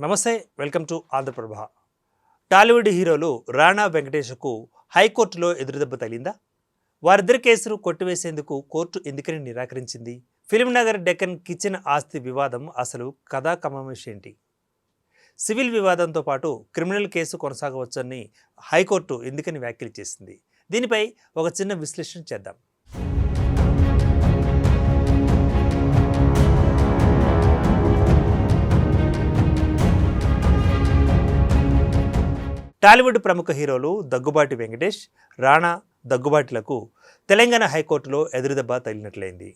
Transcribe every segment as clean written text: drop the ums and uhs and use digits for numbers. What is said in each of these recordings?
నమస్తే, welcome to Andhraprabha. Tollywood హీరోలు రాణా వెంకటేష్కు హైకోర్టులో ఎదురుదెబ్బ తగిలిందా? వారిద్దరి కేసును కొట్టివేసేందుకు కోర్టు ఎందుకని నిరాకరించింది? ఫిల్మ్నగర్ డెక్కన్ కిచెన్ ఆస్తి వివాదం అసలు కథా కమమేషేంటి? సివిల్ వివాదంతో పాటు క్రిమినల్ కేసు కొనసాగవచ్చని హైకోర్టు ఎందుకని వ్యాఖ్యలు చేసింది? దీనిపై ఒక చిన్న విశ్లేషణ చేద్దాం. టాలీవుడ్ ప్రముఖ హీరోలు దగ్గుబాటి వెంకటేష్, రాణా దగ్గుబాటిలకు తెలంగాణ హైకోర్టులో ఎదురుదెబ్బ తగిలినట్లయింది.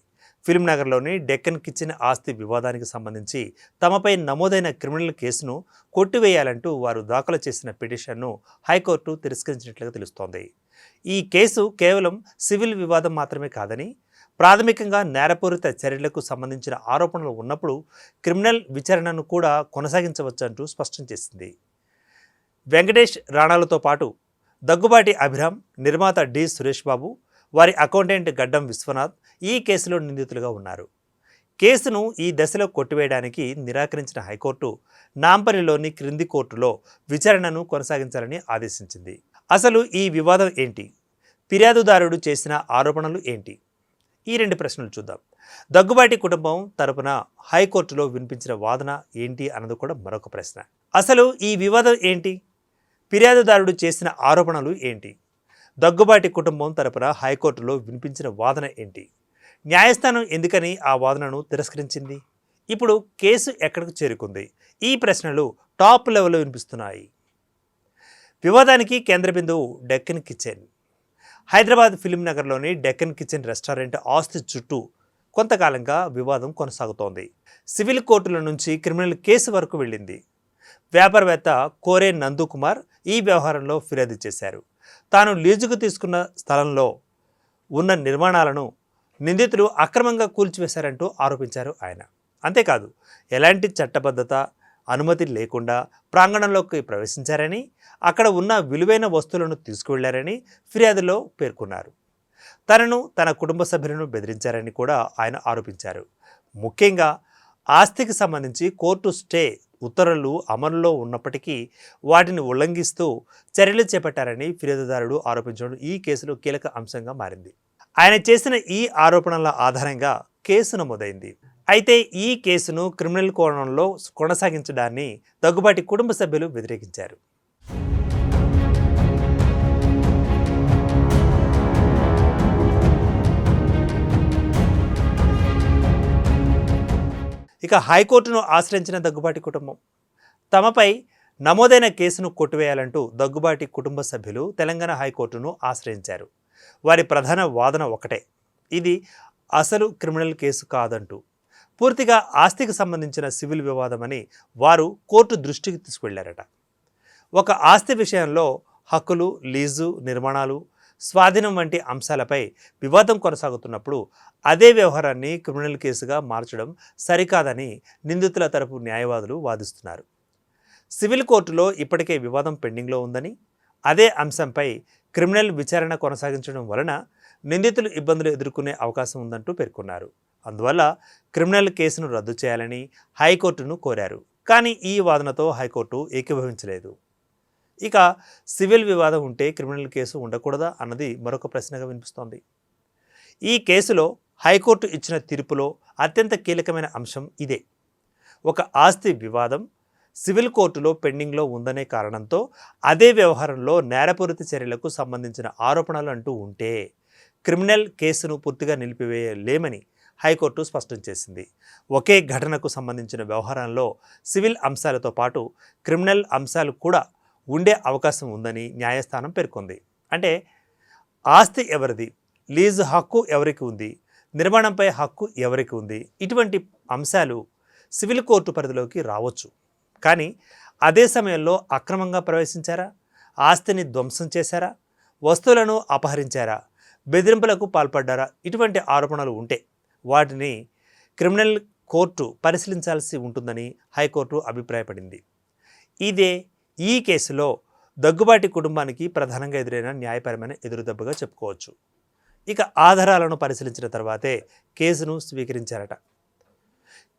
ఫిల్మ్నగర్లోని డెక్కన్ కిచెన్ ఆస్తి వివాదానికి సంబంధించి తమపై నమోదైన క్రిమినల్ కేసును కొట్టివేయాలంటూ వారు దాఖలు చేసిన పిటిషన్ను హైకోర్టు తిరస్కరించినట్లుగా తెలుస్తోంది. ఈ కేసు కేవలం సివిల్ వివాదం మాత్రమే కాదని, ప్రాథమికంగా నేరపూరిత చర్యలకు సంబంధించిన ఆరోపణలు ఉన్నప్పుడు క్రిమినల్ విచారణను కూడా కొనసాగించవచ్చంటూ స్పష్టం చేసింది. వెంకటేష్, రాణాలతో పాటు దగ్గుబాటి అభిరామ్, నిర్మాత డి సురేష్ బాబు, వారి అకౌంటెంట్ గడ్డం విశ్వనాథ్ ఈ కేసులో నిందితులుగా ఉన్నారు. కేసును ఈ దశలో కొట్టివేయడానికి నిరాకరించిన హైకోర్టు నాంపల్లిలోని క్రింది కోర్టులో విచారణను కొనసాగించాలని ఆదేశించింది. అసలు ఈ వివాదం ఏంటి? ఫిర్యాదుదారుడు చేసిన ఆరోపణలు ఏంటి? ఈ రెండు ప్రశ్నలు చూద్దాం. దగ్గుబాటి కుటుంబం తరపున హైకోర్టులో వినిపించిన వాదన ఏంటి అన్నది కూడా మరొక ప్రశ్న. అసలు ఈ వివాదం ఏంటి? ఫిర్యాదుదారుడు చేసిన ఆరోపణలు ఏంటి? దగ్గుబాటి కుటుంబం తరపున హైకోర్టులో వినిపించిన వాదన ఏంటి? న్యాయస్థానం ఎందుకని ఆ వాదనను తిరస్కరించింది? ఇప్పుడు కేసు ఎక్కడికి చేరుకుంది? ఈ ప్రశ్నలు టాప్ లెవెల్లో వినిపిస్తున్నాయి. వివాదానికి కేంద్ర బిందువు డెక్కన్ కిచెన్. హైదరాబాద్ ఫిల్మ్నగర్లోని డెక్కన్ కిచెన్ రెస్టారెంట్ ఆస్తి చుట్టూ కొంతకాలంగా వివాదం కొనసాగుతోంది. సివిల్ కోర్టుల నుంచి క్రిమినల్ కేసు వరకు వెళ్ళింది. వ్యాపారవేత్త కోరే నందుకుమార్ ఈ వ్యవహారంలో ఫిర్యాదు చేశారు. తాను లీజుకు తీసుకున్న స్థలంలో ఉన్న నిర్మాణాలను నిందితులు అక్రమంగా కూల్చివేశారంటూ ఆరోపించారు ఆయన. అంతేకాదు, ఎలాంటి చట్టబద్ధత, అనుమతి లేకుండా ప్రాంగణంలోకి ప్రవేశించారని, అక్కడ ఉన్న విలువైన వస్తువులను తీసుకువెళ్లారని ఫిర్యాదులో పేర్కొన్నారు. తనను, తన కుటుంబ సభ్యులను బెదిరించారని కూడా ఆయన ఆరోపించారు. ముఖ్యంగా ఆస్తికి సంబంధించి కోర్టు స్టే ఉత్తర్వులు అమలులో ఉన్నప్పటికీ వాటిని ఉల్లంఘిస్తూ చర్యలు చేపట్టారని ఫిర్యాదుదారుడు ఆరోపించడం ఈ కేసులో కీలక అంశంగా మారింది. ఆయన చేసిన ఈ ఆరోపణల ఆధారంగా కేసు నమోదైంది. అయితే ఈ కేసును క్రిమినల్ కోణంలో కొనసాగించడాన్ని దగ్గుబాటి కుటుంబ సభ్యులు వ్యతిరేకించారు. ఇక హైకోర్టును ఆశ్రయించిన దగ్గుబాటి కుటుంబం తమపై నమోదైన కేసును కొట్టివేయాలంటూ దగ్గుబాటి కుటుంబ సభ్యులు తెలంగాణ హైకోర్టును ఆశ్రయించారు. వారి ప్రధాన వాదన ఒకటే, ఇది అసలు క్రిమినల్ కేసు కాదంటూ. పూర్తిగా ఆస్తికి సంబంధించిన సివిల్ వివాదమని వారు కోర్టు దృష్టికి తీసుకువెళ్లారట. ఒక ఆస్తి విషయంలో హక్కులు, లీజు, నిర్మాణాలు, స్వాధీనం వంటి అంశాలపై వివాదం కొనసాగుతున్నప్పుడు అదే వ్యవహారాన్ని క్రిమినల్ కేసుగా మార్చడం సరికాదని నిందితుల తరపు న్యాయవాదులు వాదిస్తున్నారు. సివిల్ కోర్టులో ఇప్పటికే వివాదం పెండింగ్లో ఉందని, అదే అంశంపై క్రిమినల్ విచారణ కొనసాగించడం వలన నిందితులు ఇబ్బందులు ఎదుర్కొనే అవకాశం ఉందంటూ పేర్కొన్నారు. అందువల్ల క్రిమినల్ కేసును రద్దు చేయాలని హైకోర్టును కోరారు. కానీ ఈ వాదనతో హైకోర్టు ఏకీభవించలేదు. ఇక సివిల్ వివాదం ఉంటే క్రిమినల్ కేసు ఉండకూడదా అన్నది మరొక ప్రశ్నగా వినిపిస్తోంది. ఈ కేసులో హైకోర్టు ఇచ్చిన తీర్పులో అత్యంత కీలకమైన అంశం ఇదే. ఒక ఆస్తి వివాదం సివిల్ కోర్టులో పెండింగ్లో ఉందనే కారణంతో అదే వ్యవహారంలో నేరపూరిత చర్యలకు సంబంధించిన ఆరోపణలు అంటూ ఉంటే క్రిమినల్ కేసును పూర్తిగా నిలిపివేయలేమని హైకోర్టు స్పష్టం చేసింది. ఒకే ఘటనకు సంబంధించిన వ్యవహారంలో సివిల్ అంశాలతో పాటు క్రిమినల్ అంశాలు కూడా ఉండే అవకాశం ఉందని న్యాయస్థానం పేర్కొంది. అంటే ఆస్తి ఎవరిది, లీజు హక్కు ఎవరికి ఉంది, నిర్మాణంపై హక్కు ఎవరికి ఉంది, ఇటువంటి అంశాలు సివిల్ కోర్టు పరిధిలోకి రావచ్చు. కానీ అదే సమయంలో అక్రమంగా ప్రవేశించారా, ఆస్తిని ధ్వంసం చేశారా, వస్తువులను అపహరించారా, బెదిరింపులకు పాల్పడ్డారా, ఇటువంటి ఆరోపణలు ఉంటే వాటిని క్రిమినల్ కోర్టు పరిశీలించాల్సి ఉంటుందని హైకోర్టు అభిప్రాయపడింది. ఇదే ఈ కేసులో దగ్గుబాటి కుటుంబానికి ప్రధానంగా ఎదురైన న్యాయపరమైన ఎదురుదెబ్బగా చెప్పుకోవచ్చు. ఇక ఆధారాలను పరిశీలించిన తర్వాతే కేసును స్వీకరించారట.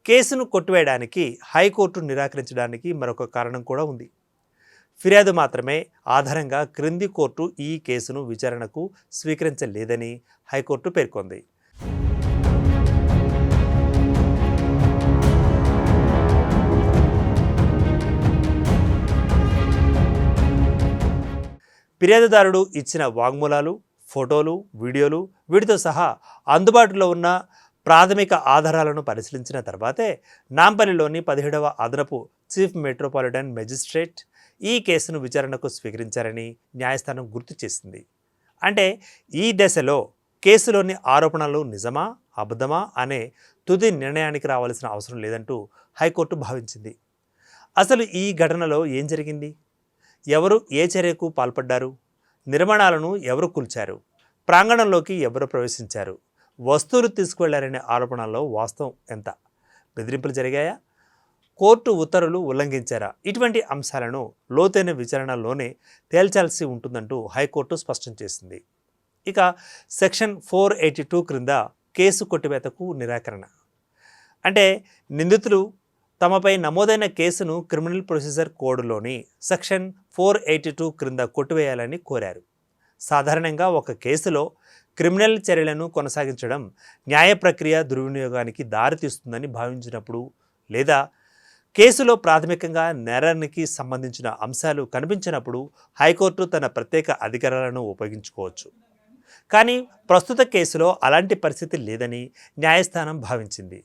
కేసును కొట్టివేయడానికి హైకోర్టు నిరాకరించడానికి మరొక కారణం కూడా ఉంది. ఫిర్యాదు మాత్రమే ఆధారంగా క్రింది కోర్టు ఈ కేసును విచారణకు స్వీకరించలేదని హైకోర్టు పేర్కొంది. ఫిర్యాదుదారుడు ఇచ్చిన వాంగ్మూలాలు, ఫోటోలు, వీడియోలు వీటితో సహా అందుబాటులో ఉన్న ప్రాథమిక ఆధారాలను పరిశీలించిన తర్వాతే నాంపల్లిలోని 17వ అదనపు చీఫ్ మెట్రోపాలిటన్ మెజిస్ట్రేట్ ఈ కేసును విచారణకు స్వీకరించారని న్యాయస్థానం గుర్తు చేసింది. అంటే ఈ దశలో కేసులోని ఆరోపణలు నిజమా అబద్ధమా అనే తుది నిర్ణయానికి రావాల్సిన అవసరం లేదంటూ హైకోర్టు భావించింది. అసలు ఈ ఘటనలో ఏం జరిగింది? ఎవరు ఏ చర్యకు పాల్పడ్డారు? నిర్మాణాలను ఎవరు కూల్చారు? ప్రాంగణంలోకి ఎవరు ప్రవేశించారు? వస్తువులు తీసుకువెళ్లారనే ఆరోపణల్లో వాస్తవం ఎంత? బెదిరింపులు జరిగాయా? కోర్టు ఉత్తర్వులు ఉల్లంఘించారా? ఇటువంటి అంశాలను లోతైన విచారణలోనే తేల్చాల్సి ఉంటుందంటూ హైకోర్టు స్పష్టం చేసింది. ఇక సెక్షన్ 482 క్రింద కేసు కొట్టివేతకు నిరాకరణ. అంటే నిందితులు తమపై నమోదైన కేసును క్రిమినల్ ప్రొసీజర్ కోడ్లోని సెక్షన్ 482 క్రింద కొట్టివేయాలని కోరారు. సాధారణంగా ఒక కేసులో క్రిమినల్ చర్యలను కొనసాగించడం న్యాయ ప్రక్రియ దుర్వినియోగానికి దారితీస్తుందని భావించినప్పుడు, లేదా కేసులో ప్రాథమికంగా నేరానికి సంబంధించిన అంశాలు కనిపించినప్పుడు హైకోర్టు తన ప్రత్యేక అధికారాలను ఉపయోగించుకోవచ్చు. కానీ ప్రస్తుత కేసులో అలాంటి పరిస్థితి లేదని న్యాయస్థానం భావించింది.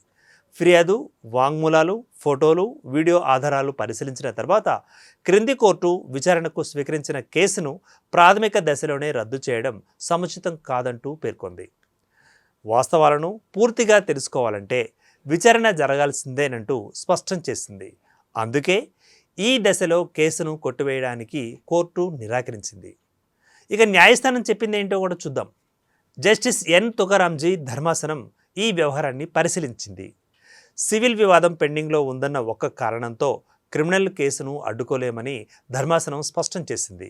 ఫిర్యాదు, వాంగ్మూలాలు, ఫోటోలు, వీడియో ఆధారాలు పరిశీలించిన తర్వాత క్రింది కోర్టు విచారణకు స్వీకరించిన కేసును ప్రాథమిక దశలోనే రద్దు చేయడం సముచితం కాదంటూ పేర్కొంది. వాస్తవాలను పూర్తిగా తెలుసుకోవాలంటే విచారణ జరగాల్సిందేనంటూ స్పష్టం చేసింది. అందుకే ఈ దశలో కేసును కొట్టివేయడానికి కోర్టు నిరాకరించింది. ఇక న్యాయస్థానం చెప్పింది ఏంటో కూడా చూద్దాం. జస్టిస్ ఎన్ తుకారాంజీ ధర్మాసనం ఈ వ్యవహారాన్ని పరిశీలించింది. సివిల్ వివాదం పెండింగ్లో ఉందన్న ఒక్క కారణంతో క్రిమినల్ కేసును అడ్డుకోలేమని ధర్మాసనం స్పష్టం చేసింది.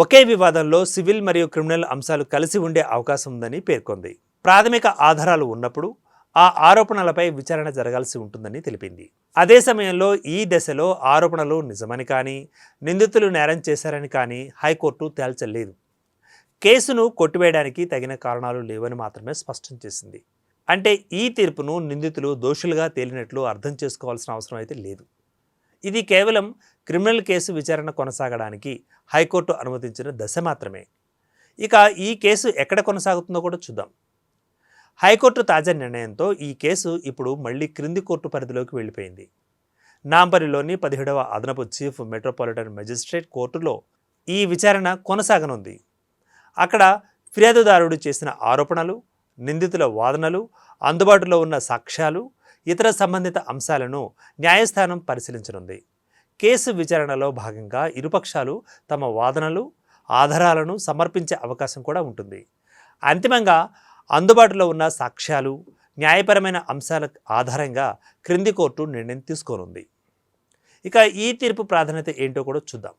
ఒకే వివాదంలో సివిల్ మరియు క్రిమినల్ అంశాలు కలిసి ఉండే అవకాశం ఉందని పేర్కొంది. ప్రాథమిక ఆధారాలు ఉన్నప్పుడు ఆ ఆరోపణలపై విచారణ జరగాల్సి ఉంటుందని తెలిపింది. అదే సమయంలో ఈ దశలో ఆరోపణలు నిజమని కానీ, నిందితులు నేరం చేశారని కానీ హైకోర్టు తేల్చలేదు. కేసును కొట్టివేయడానికి తగిన కారణాలు లేవని మాత్రమే స్పష్టం చేసింది. అంటే ఈ తీర్పును నిందితులు దోషులుగా తేలినట్లు అర్థం చేసుకోవాల్సిన అవసరం అయితే లేదు. ఇది కేవలం క్రిమినల్ కేసు విచారణ కొనసాగడానికి హైకోర్టు అనుమతించిన దశ మాత్రమే. ఇక ఈ కేసు ఎక్కడ కొనసాగుతుందో కూడా చూద్దాం. హైకోర్టు తాజా నిర్ణయంతో ఈ కేసు ఇప్పుడు మళ్లీ క్రింది కోర్టు పరిధిలోకి వెళ్ళిపోయింది. నాంపల్లిలోని 17వ అదనపు చీఫ్ మెట్రోపాలిటన్ మెజిస్ట్రేట్ కోర్టులో ఈ విచారణ కొనసాగనుంది. అక్కడ ఫిర్యాదుదారుడు చేసిన ఆరోపణలు, నిందితుల వాదనలు, అందుబాటులో ఉన్న సాక్ష్యాలు, ఇతర సంబంధిత అంశాలను న్యాయస్థానం పరిశీలించనుంది. కేసు విచారణలో భాగంగా ఇరుపక్షాలు తమ వాదనలు, ఆధారాలను సమర్పించే అవకాశం కూడా ఉంటుంది. అంతిమంగా అందుబాటులో ఉన్న సాక్ష్యాలు, న్యాయపరమైన అంశాల ఆధారంగా క్రింది కోర్టు నిర్ణయం తీసుకోనుంది. ఇక ఈ తీర్పు ప్రాధాన్యత ఏంటో కూడా చూద్దాం.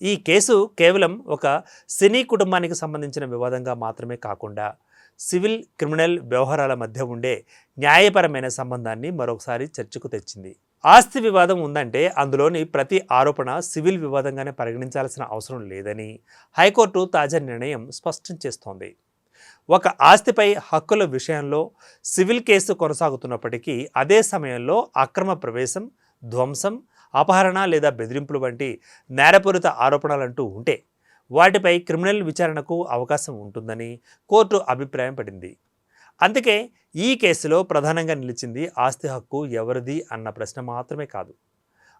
ఈ కేసు కేవలం ఒక సినీ కుటుంబానికి సంబంధించిన వివాదంగా మాత్రమే కాకుండా సివిల్, క్రిమినల్ వ్యవహారాల మధ్య ఉండే న్యాయపరమైన సంబంధాన్ని మరొకసారి చర్చకు తెచ్చింది. ఆస్తి వివాదం ఉందంటే అందులోని ప్రతి ఆరోపణ సివిల్ వివాదంగానే పరిగణించాల్సిన అవసరం లేదని హైకోర్టు తాజా నిర్ణయం స్పష్టం చేస్తోంది. ఒక ఆస్తిపై హక్కుల విషయంలో సివిల్ కేసు కొనసాగుతున్నప్పటికీ అదే సమయంలో అక్రమ ప్రవేశం, ధ్వంసం, అపహరణ లేదా బెదిరింపులు వంటి నేరపూరిత ఆరోపణలంటూ ఉంటే వాటిపై క్రిమినల్ విచారణకు అవకాశం ఉంటుందని కోర్టు అభిప్రాయం పడింది. అందుకే ఈ కేసులో ప్రధానంగా నిలిచింది ఆస్తి హక్కు ఎవరిది అన్న ప్రశ్న మాత్రమే కాదు,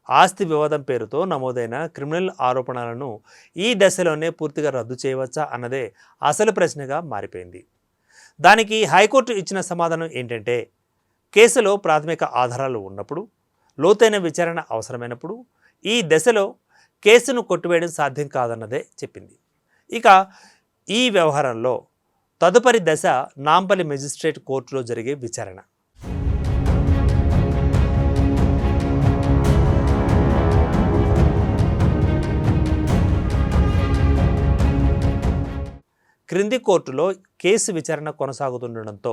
ఆస్తి వివాదం పేరుతో నమోదైన క్రిమినల్ ఆరోపణలను ఈ దశలోనే పూర్తిగా రద్దు చేయవచ్చా అన్నదే అసలు ప్రశ్నగా మారిపోయింది. దానికి హైకోర్టు ఇచ్చిన సమాధానం ఏంటంటే, కేసులో ప్రాథమిక ఆధారాలు ఉన్నప్పుడు, లోతైన విచారణ అవసరమైనప్పుడు ఈ దశలో కేసును కొట్టివేయడం సాధ్యం కాదన్నదే చెప్పింది. ఇక ఈ వ్యవహారంలో తదుపరి దశ నాంపల్లి మెజిస్ట్రేట్ కోర్టులో జరిగే విచారణ. క్రింది కోర్టులో కేసు విచారణ కొనసాగుతుండడంతో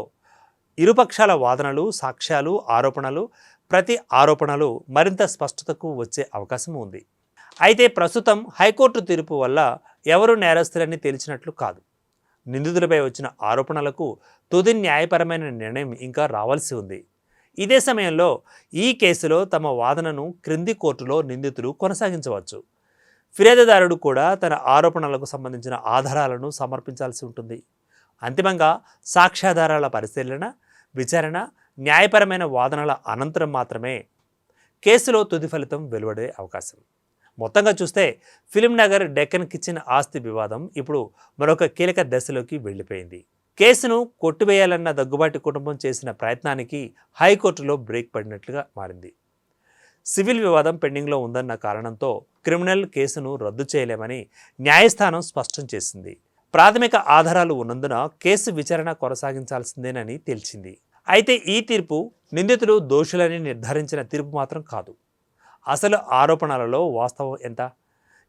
ఇరుపక్షాల వాదనలు, సాక్ష్యాలు, ఆరోపణలు, ప్రతి ఆరోపణలు మరింత స్పష్టతకు వచ్చే అవకాశం ఉంది. అయితే ప్రస్తుతం హైకోర్టు తీర్పు వల్ల ఎవరు నేరస్తులని తేల్చినట్లు కాదు. నిందితులపై వచ్చిన ఆరోపణలకు తుది న్యాయపరమైన నిర్ణయం ఇంకా రావాల్సి ఉంది. ఇదే సమయంలో ఈ కేసులో తమ వాదనను క్రింది కోర్టులో నిందితులు కొనసాగించవచ్చు. ఫిర్యాదుదారుడు కూడా తన ఆరోపణలకు సంబంధించిన ఆధారాలను సమర్పించాల్సి ఉంటుంది. అంతిమంగా సాక్ష్యాధారాల పరిశీలన, విచారణ, న్యాయపరమైన వాదనల అనంతరం మాత్రమే కేసులో తుది ఫలితం వెలువడే అవకాశం. మొత్తంగా చూస్తే ఫిల్మ్నగర్ డెక్కన్ కిచెన్ ఆస్తి వివాదం ఇప్పుడు మరొక కీలక దశలోకి వెళ్ళిపోయింది. కేసును కొట్టివేయాలన్న దగ్గుబాటి కుటుంబం చేసిన ప్రయత్నానికి హైకోర్టులో బ్రేక్ పడినట్లుగా మారింది. సివిల్ వివాదం పెండింగ్లో ఉందన్న కారణంతో క్రిమినల్ కేసును రద్దు చేయలేమని న్యాయస్థానం స్పష్టం చేసింది. ప్రాథమిక ఆధారాలు ఉన్నందున కేసు విచారణ కొనసాగించాల్సిందేనని తేల్చింది. అయితే ఈ తీర్పు నిందితులు దోషులని నిర్ధారించిన తీర్పు మాత్రం కాదు. అసలు ఆరోపణలలో వాస్తవం ఎంత,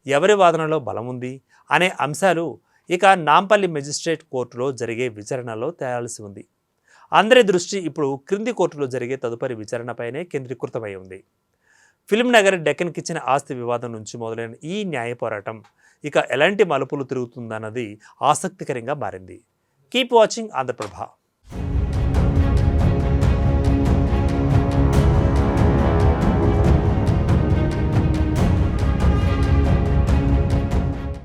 ఎవరి వాదనలో బలం ఉంది అనే అంశాలు ఇక నాంపల్లి మెజిస్ట్రేట్ కోర్టులో జరిగే విచారణలో తేలాల్సి ఉంది. అందరి దృష్టి ఇప్పుడు క్రింది కోర్టులో జరిగే తదుపరి విచారణపైనే కేంద్రీకృతమై ఉంది. ఫిల్మ్నగర్ డెక్కన్ కిచెన్ ఆస్తి వివాదం నుంచి మొదలైన ఈ న్యాయ పోరాటం ఇక ఎలాంటి మలుపులు తిరుగుతుందన్నది ఆసక్తికరంగా మారింది. Keep watching Andhraprabha.